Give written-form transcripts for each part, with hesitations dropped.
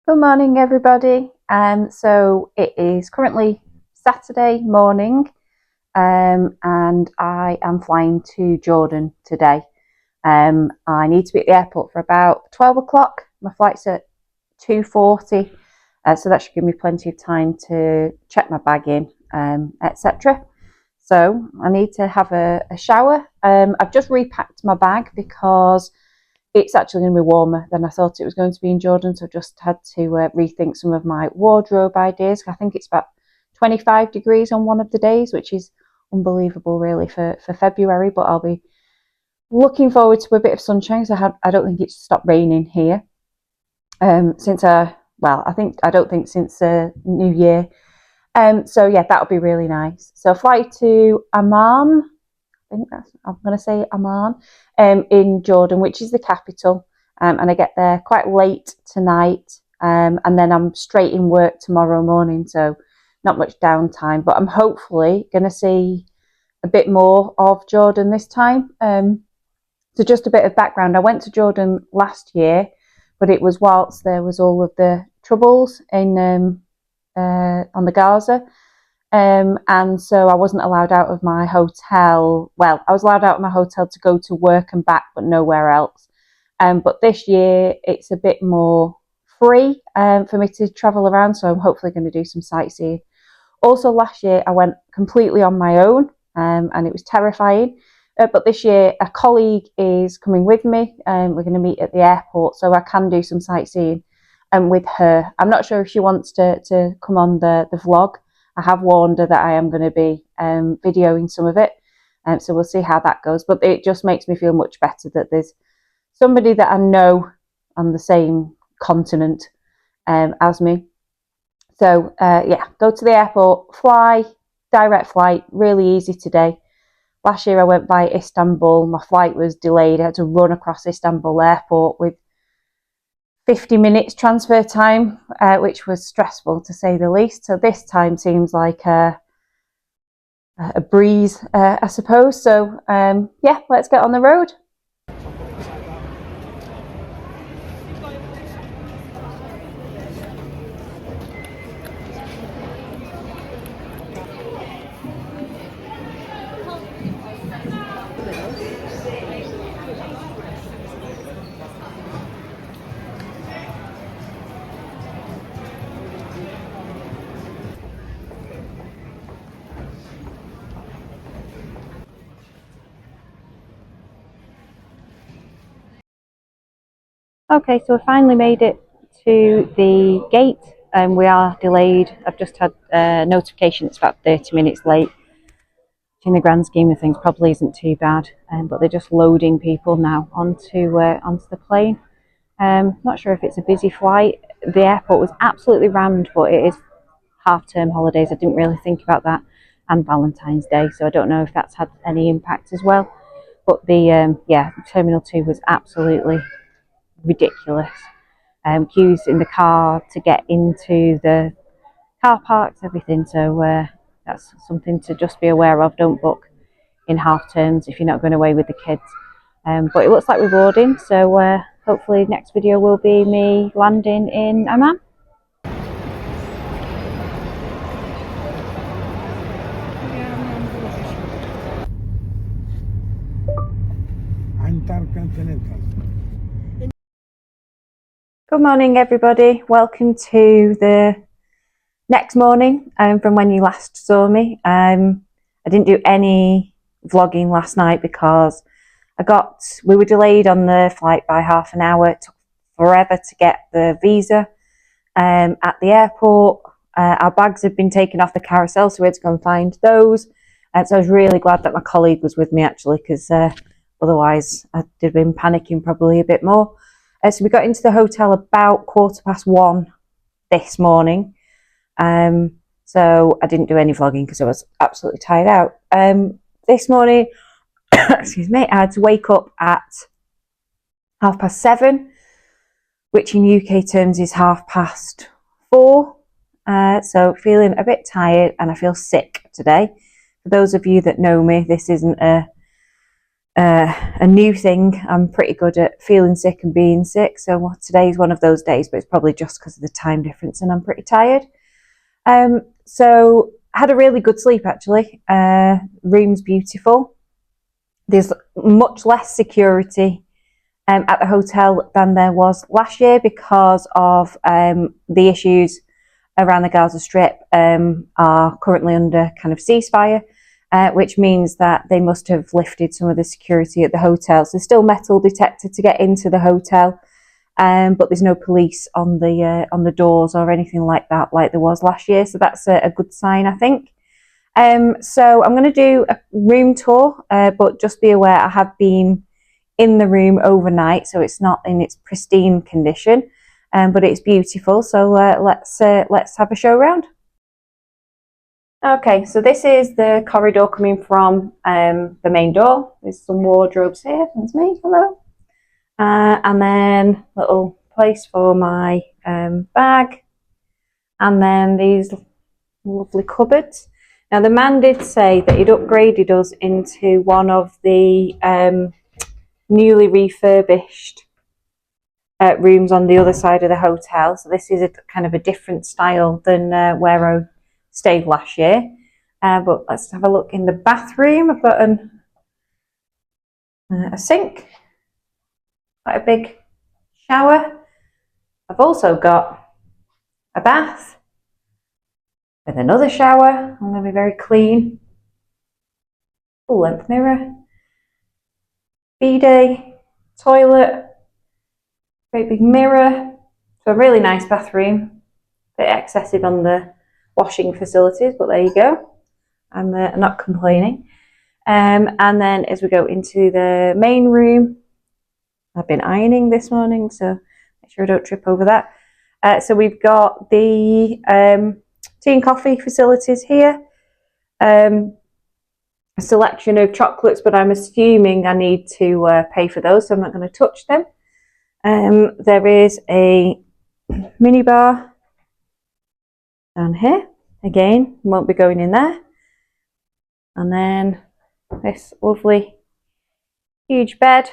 Good morning, everybody. So it is currently Saturday morning, and I am flying to Jordan today. I need to be at the airport for about 12 o'clock. My flight's at 2:40, so that should give me plenty of time to check my bag in, etc. So I need to have a shower. I've just repacked my bag because it's actually going to be warmer than I thought it was going to be in Jordan. So I just had to rethink some of my wardrobe ideas. I think it's about 25 degrees on one of the days, which is unbelievable really for February. But I'll be looking forward to a bit of sunshine. So I don't think it's stopped raining here since I don't think since New Year. So yeah, that'll be really nice. So flight to Amman. I'm going to say Amman, in Jordan, which is the capital. And I get there quite late tonight. And then I'm straight in work tomorrow morning, so not much downtime. But I'm hopefully going to see a bit more of Jordan this time. So just a bit of background. I went to Jordan last year, but it was whilst there was all of the troubles in on the Gaza. And so I wasn't allowed out of my hotel. Well, I was allowed out of my hotel to go to work and back, but nowhere else. But this year it's a bit more free for me to travel around. So I'm hopefully going to do some sightseeing. Also, last year I went completely on my own, and it was terrifying. But this year a colleague is coming with me. We're going to meet at the airport, so I can do some sightseeing with her. I'm not sure if she wants to come on the vlog. I have warned her that I am going to be videoing some of it, so we'll see how that goes. But it just makes me feel much better that there's somebody that I know on the same continent as me. So yeah, go to the airport, fly, direct flight, really easy today. Last year I went by Istanbul, my flight was delayed. I had to run across Istanbul airport with 50 minutes transfer time, which was stressful to say the least. So this time seems like a breeze, I suppose. So yeah, let's get on the road. Okay, so we finally made it to the gate, and we are delayed. I've just had a notification it's about 30 minutes late. In the grand scheme of things, probably isn't too bad, but they're just loading people now onto the plane. Not sure if it's a busy flight. The airport was absolutely rammed, but it is half-term holidays. I didn't really think about that, and Valentine's Day, so I don't know if that's had any impact as well. But the Terminal 2 was absolutely ridiculous. Queues in the car to get into the car parks, everything. So that's something to just be aware of. Don't book in half terms if you're not going away with the kids. But it looks like we're boarding, so hopefully next video will be me landing in Amman. Intercontinental. Good morning, everybody. Welcome to the next morning from when you last saw me. I didn't do any vlogging last night because we were delayed on the flight by half an hour. It took forever to get the visa at the airport. Our bags had been taken off the carousel, so we had to go and find those. So I was really glad that my colleague was with me, actually, because otherwise I'd have been panicking probably a bit more. So we got into the hotel about 1:15 this morning. So I didn't do any vlogging because I was absolutely tired out. This morning, excuse me, I had to wake up at 7:30, which in UK terms is 4:30. So feeling a bit tired, and I feel sick today. For those of you that know me, this isn't a a new thing. I'm pretty good at feeling sick and being sick, so today's one of those days, but it's probably just because of the time difference and I'm pretty tired. So I had a really good sleep actually. Room's beautiful. There's much less security at the hotel than there was last year because of the issues around the Gaza Strip are currently under kind of ceasefire, which means that they must have lifted some of the security at the hotel. So there's still metal detector to get into the hotel, but there's no police on the doors or anything like that, like there was last year. So that's a good sign, I think. So I'm going to do a room tour, but just be aware I have been in the room overnight, so it's not in its pristine condition, but it's beautiful. So let's have a show around. Okay, so this is the corridor coming from the main door. There's some wardrobes here. That's me. Hello. And then little place for my bag, and then these lovely cupboards. Now the man did say that he'd upgraded us into one of the newly refurbished rooms on the other side of the hotel. So this is a kind of a different style than where I stayed last year. But let's have a look in the bathroom. I've got a sink, quite a big shower. I've also got a bath with another shower. I'm going to be very clean. Full length mirror, bidet, toilet, great big mirror. So a really nice bathroom. A bit excessive on the washing facilities, but there you go. I'm not complaining. And then as we go into the main room, I've been ironing this morning, so make sure I don't trip over that. So we've got the tea and coffee facilities here. A selection of chocolates, but I'm assuming I need to pay for those, so I'm not going to touch them. There is a minibar down here. Again, won't be going in there. And then this lovely huge bed.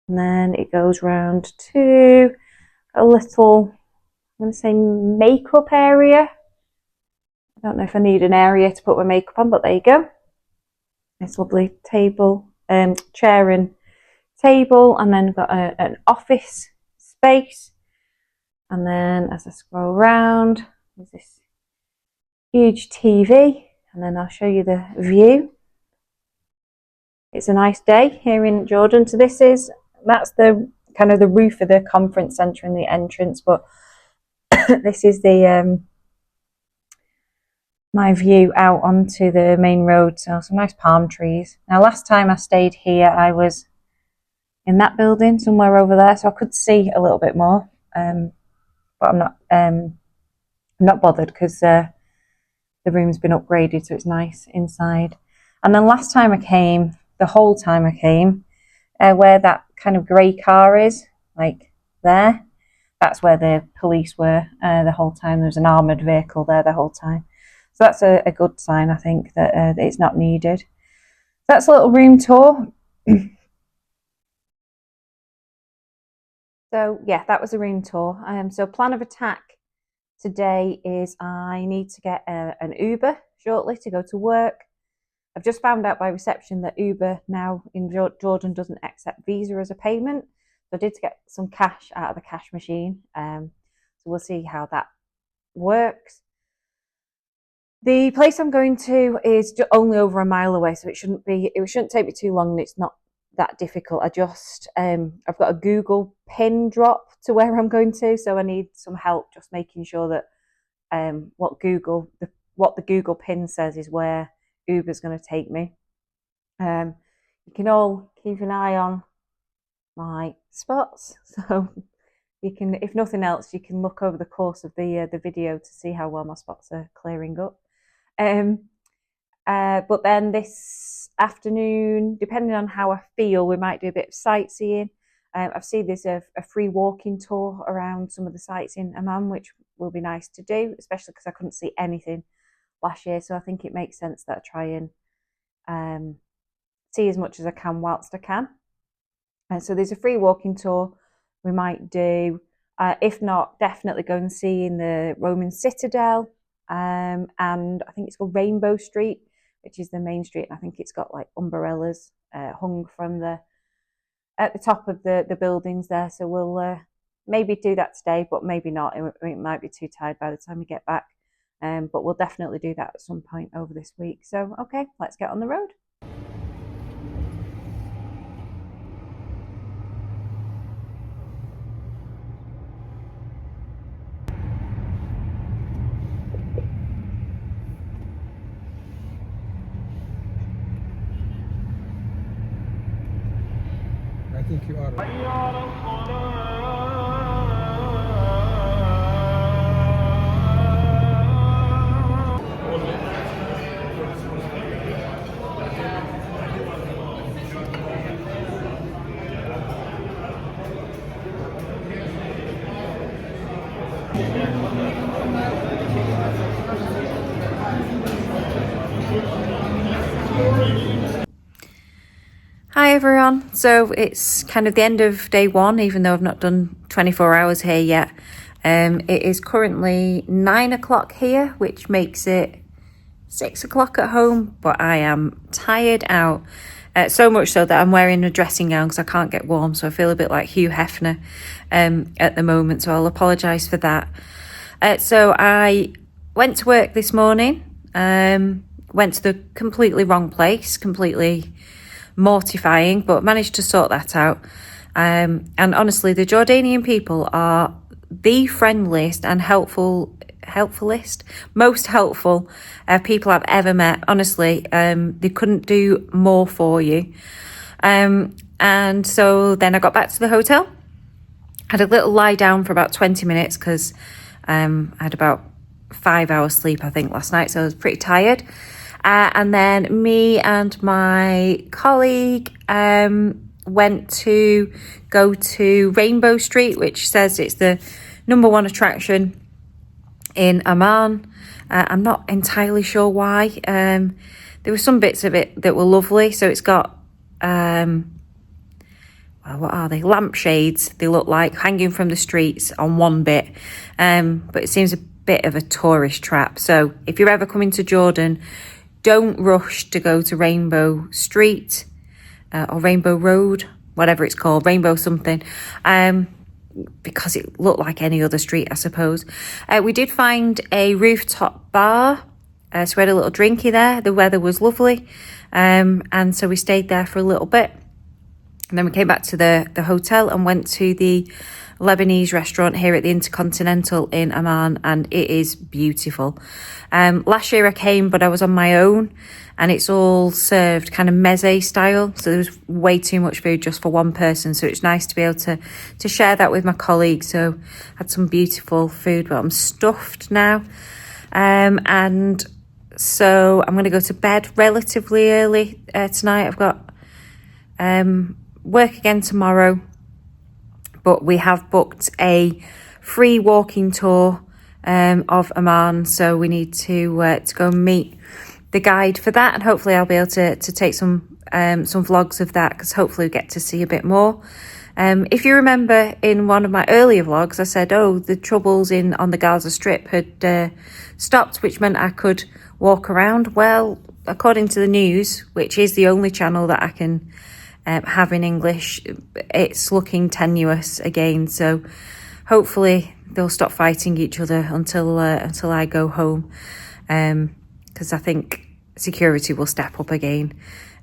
And then it goes round to a little, I'm going to say, makeup area. I don't know if I need an area to put my makeup on, but there you go. This lovely table, chair and table, and then got an office space. And then as I scroll around, there's this huge TV, and then I'll show you the view. It's a nice day here in Jordan. So that's the kind of the roof of the conference centre and the entrance, but this is the my view out onto the main road. So some nice palm trees. Now last time I stayed here, I was in that building somewhere over there, so I could see a little bit more, but I'm not bothered because the room's been upgraded, so it's nice inside. And then last time I came, the whole time I came, where that kind of grey car is, like there, that's where the police were the whole time. There's an armoured vehicle there the whole time. So that's a good sign, I think, that it's not needed. That's a little room tour. So yeah, that was a room tour. So plan of attack today is I need to get an Uber shortly to go to work. I've just found out by reception that Uber now in Jordan doesn't accept Visa as a payment. So I did get some cash out of the cash machine. So we'll see how that works. The place I'm going to is only over a mile away, so it shouldn't take me too long, and it's not that difficult. I've got a Google pin drop to where I'm going to, so I need some help just making sure that what the Google pin says is where Uber's going to take me. You can all keep an eye on my spots, so you can, if nothing else, you can look over the course of the video to see how well my spots are clearing up. But then this afternoon, depending on how I feel, we might do a bit of sightseeing. I've seen there's a free walking tour around some of the sites in Amman, which will be nice to do, especially because I couldn't see anything last year. So I think it makes sense that I try see as much as I can whilst I can. And so there's a free walking tour we might do. If not, definitely go and see in the Roman Citadel. And I think it's called Rainbow Street, which is the main street. And I think it's got like umbrellas hung from at the top of the buildings there. So we'll maybe do that today, but maybe not. It might be too tired by the time we get back. But we'll definitely do that at some point over this week. So, okay, let's get on the road. I think you are. Hi everyone, so it's kind of the end of day one, even though I've not done 24 hours here yet. It is currently 9 o'clock here, which makes it 6 o'clock at home, but I am tired out. So much so that I'm wearing a dressing gown because I can't get warm, so I feel a bit like Hugh Hefner at the moment, so I'll apologise for that. So I went to work this morning, went to the completely wrong place, completely mortifying, but managed to sort that out. And honestly, the Jordanian people are the friendliest and most helpful people I've ever met. Honestly, they couldn't do more for you. And so then I got back to the hotel, had a little lie down for about 20 minutes because I had about 5 hours sleep, I think, last night, so I was pretty tired. And then me and my colleague went to go to Rainbow Street, which says it's the #1 attraction in Amman. I'm not entirely sure why. There were some bits of it that were lovely. So it's got, well, what are they? Lampshades, they look like, hanging from the streets on one bit. But it seems a bit of a tourist trap. So if you're ever coming to Jordan, don't rush to go to Rainbow Street or Rainbow Road, whatever it's called, Rainbow something, because it looked like any other street, I suppose. We did find a rooftop bar, so we had a little drinky there. The weather was lovely, and so we stayed there for a little bit. And then we came back to the hotel and went to the Lebanese restaurant here at the Intercontinental in Amman, and it is beautiful. Last year I came, but I was on my own, and it's all served kind of meze style, so there was way too much food just for one person, so it's nice to be able to share that with my colleagues. So I had some beautiful food, but I'm stuffed now. And so I'm going to go to bed relatively early tonight. I've got work again tomorrow, but we have booked a free walking tour of Amman, so we need to go and meet the guide for that, and hopefully I'll be able to take some vlogs of that, because hopefully we get to see a bit more. If you remember in one of my earlier vlogs, I said, the troubles on the Gaza Strip had stopped, which meant I could walk around. Well, according to the news, which is the only channel that I can have in English, it's looking tenuous again, so hopefully they'll stop fighting each other until I go home, because I think security will step up again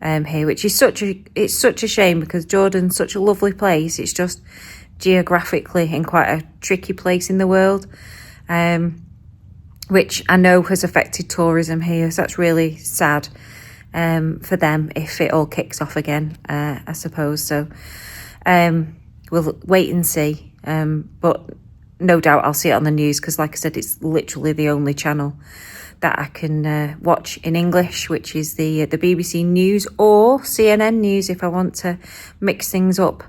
here, which is such a shame, because Jordan's such a lovely place. It's just geographically in quite a tricky place in the world, which I know has affected tourism here, so that's really sad for them if it all kicks off again, I suppose. So we'll wait and see, but no doubt I'll see it on the news, because like I said, it's literally the only channel that I can watch in English, which is the BBC News or CNN News if I want to mix things up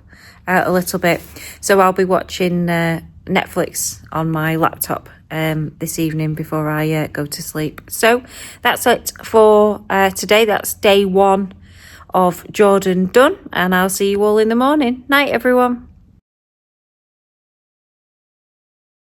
a little bit. So I'll be watching Netflix on my laptop this evening before I go to sleep. So that's it for today. That's day 1 of Jordan done, and I'll see you all in the morning. Night, everyone.